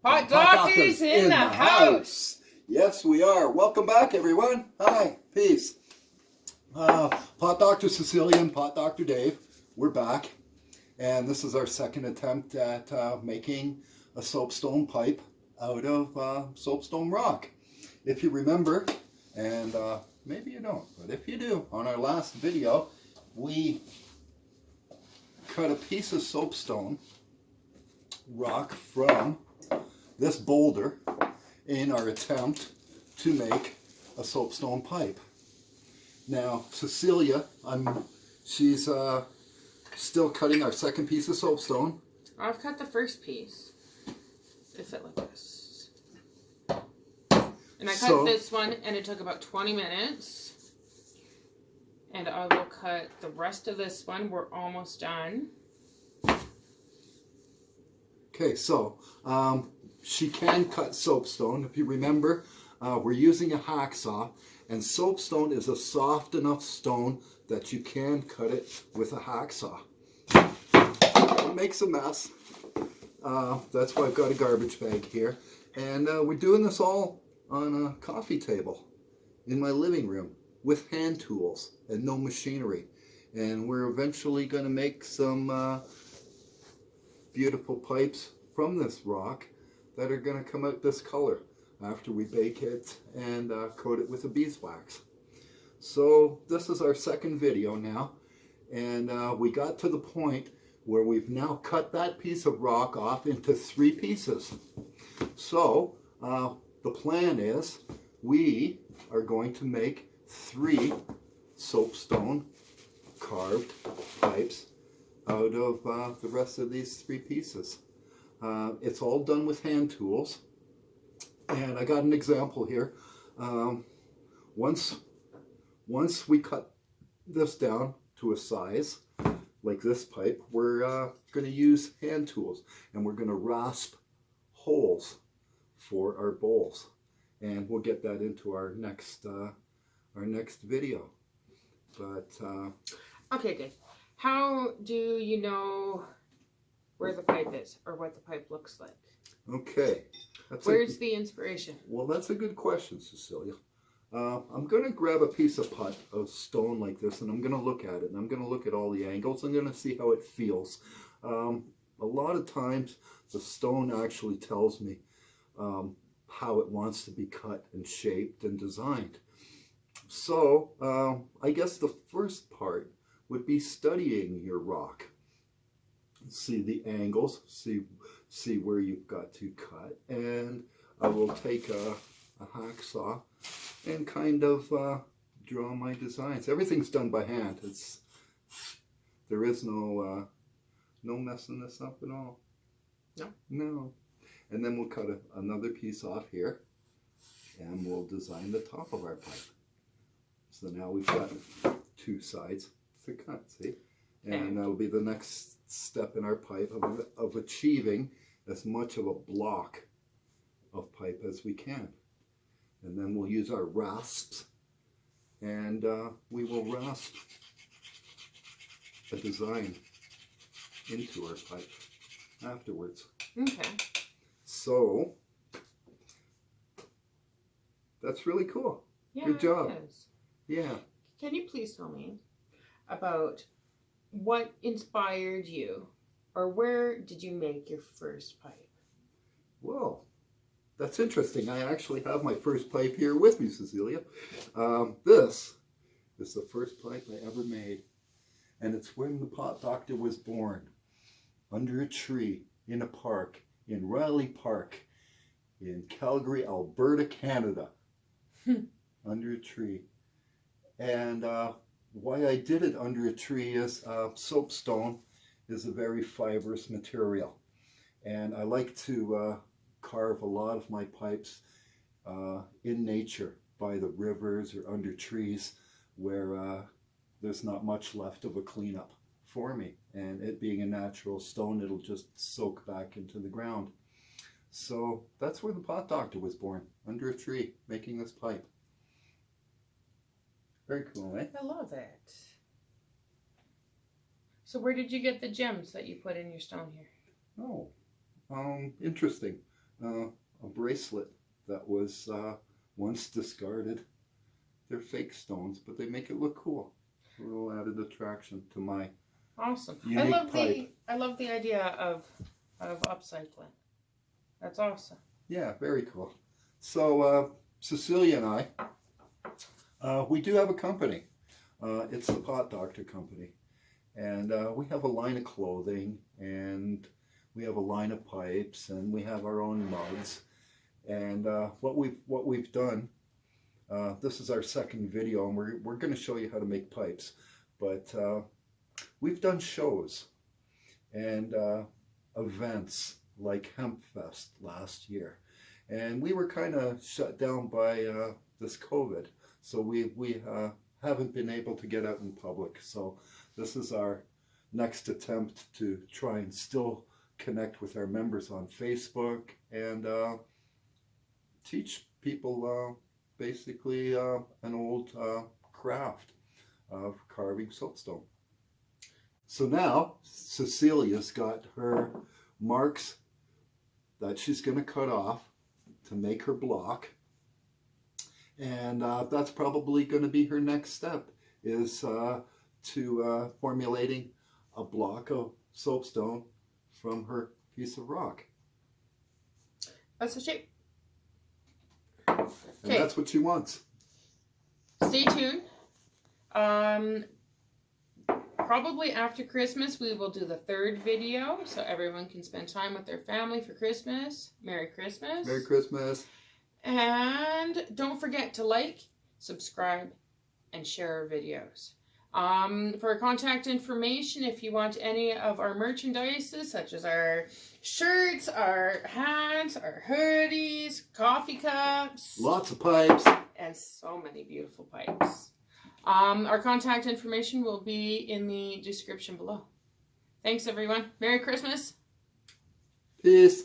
Hot Doctors in the house. Yes, we are. Welcome back, everyone. Hi, peace. Pot Dr. Cecilia and Pot Dr. Dave, we're back. And this is our second attempt at making a soapstone pipe out of soapstone rock. If you remember, and maybe you don't, but if you do, on our last video, we cut a piece of soapstone rock from this boulder in our attempt to make a soapstone pipe. Now, Cecilia, she's still cutting our second piece of soapstone. I've cut the first piece. It fit like this. And I cut this one, and it took about 20 minutes. And I will cut the rest of this one. We're almost done. Okay, so she can cut soapstone. If you remember, we're using a hacksaw, and soapstone is a soft enough stone that you can cut it with a hacksaw. It makes a mess. That's why I've got a garbage bag here. And we're doing this all on a coffee table in my living room with hand tools and no machinery. And we're eventually going to make some beautiful pipes from this rock that are going to come out this color after we bake it and coat it with a beeswax. So this is our second video now, and we got to the point where we've now cut that piece of rock off into 3 pieces. So the plan is we are going to make 3 soapstone carved pipes out of the rest of these 3 pieces. It's all done with hand tools, and I got an example here. Once we cut this down to a size like this pipe, we're going to use hand tools, and we're going to rasp holes for our bowls, and we'll get that into our next video. But okay, Dave. How do you know where the pipe is, or what the pipe looks like? Okay. Where's the inspiration? Well, that's a good question, Cecilia. I'm going to grab a piece of stone like this, and I'm going to look at it, and I'm going to look at all the angles. I'm going to see how it feels. A lot of times, the stone actually tells me how it wants to be cut and shaped and designed. So, I guess the first part would be studying your rock. See the angles, see where you've got to cut, and I will take a hacksaw and kind of draw my designs. Everything's done by hand. There is no messing this up at all. No. And then we'll cut another piece off here, and we'll design the top of our pipe. So now we've got 2 sides to cut, see? And that'll be the next step in our pipe of achieving as much of a block of pipe as we can. And then we'll use our rasps, and we will rasp a design into our pipe afterwards. Okay. So that's really cool. Yeah, good job. It is. Yeah. Can you please tell me about what inspired you, or where did you make your first pipe? Well, that's interesting. I actually have my first pipe here with me, Cecilia. This is the first pipe I ever made, and it's when the Pot Doctor was born, under a tree in a park in Riley Park in Calgary, Alberta, Canada. Under a tree. And why I did it under a tree is soapstone is a very fibrous material, and I like to carve a lot of my pipes in nature, by the rivers or under trees where there's not much left of a cleanup for me, and it being a natural stone, it'll just soak back into the ground. So that's where the Pot Doctor was born, under a tree, making this pipe. Very cool, eh? I love it. So where did you get the gems that you put in your stone here? Oh, interesting. a bracelet that was once discarded. They're fake stones, but they make it look cool. A little added attraction to my awesome. unique pipe. I love the idea of upcycling. That's awesome. Yeah, very cool. So Cecilia and I, we do have a company. It's the Pot Doctor Company, and we have a line of clothing, and we have a line of pipes, and we have our own mugs. And what we've done. This is our second video, and we're going to show you how to make pipes. But we've done shows and events like Hempfest last year, and we were kind of shut down by this COVID, so we haven't been able to get out in public. So this is our next attempt to try and still connect with our members on Facebook and teach people basically an old craft of carving soapstone. So now Cecilia's got her marks that she's going to cut off to make her block, and that's probably going to be her next step, is to formulating a block of soapstone from her piece of rock. That's the shape. And that's what she wants. Stay tuned. Probably after Christmas, we will do the third video, so everyone can spend time with their family for Christmas. Merry Christmas. Merry Christmas. And don't forget to like, subscribe, and share our videos. For our contact information, if you want any of our merchandises, such as our shirts, our hats, our hoodies, coffee cups. Lots of pipes. And so many beautiful pipes. Our contact information will be in the description below. Thanks, everyone. Merry Christmas. Peace.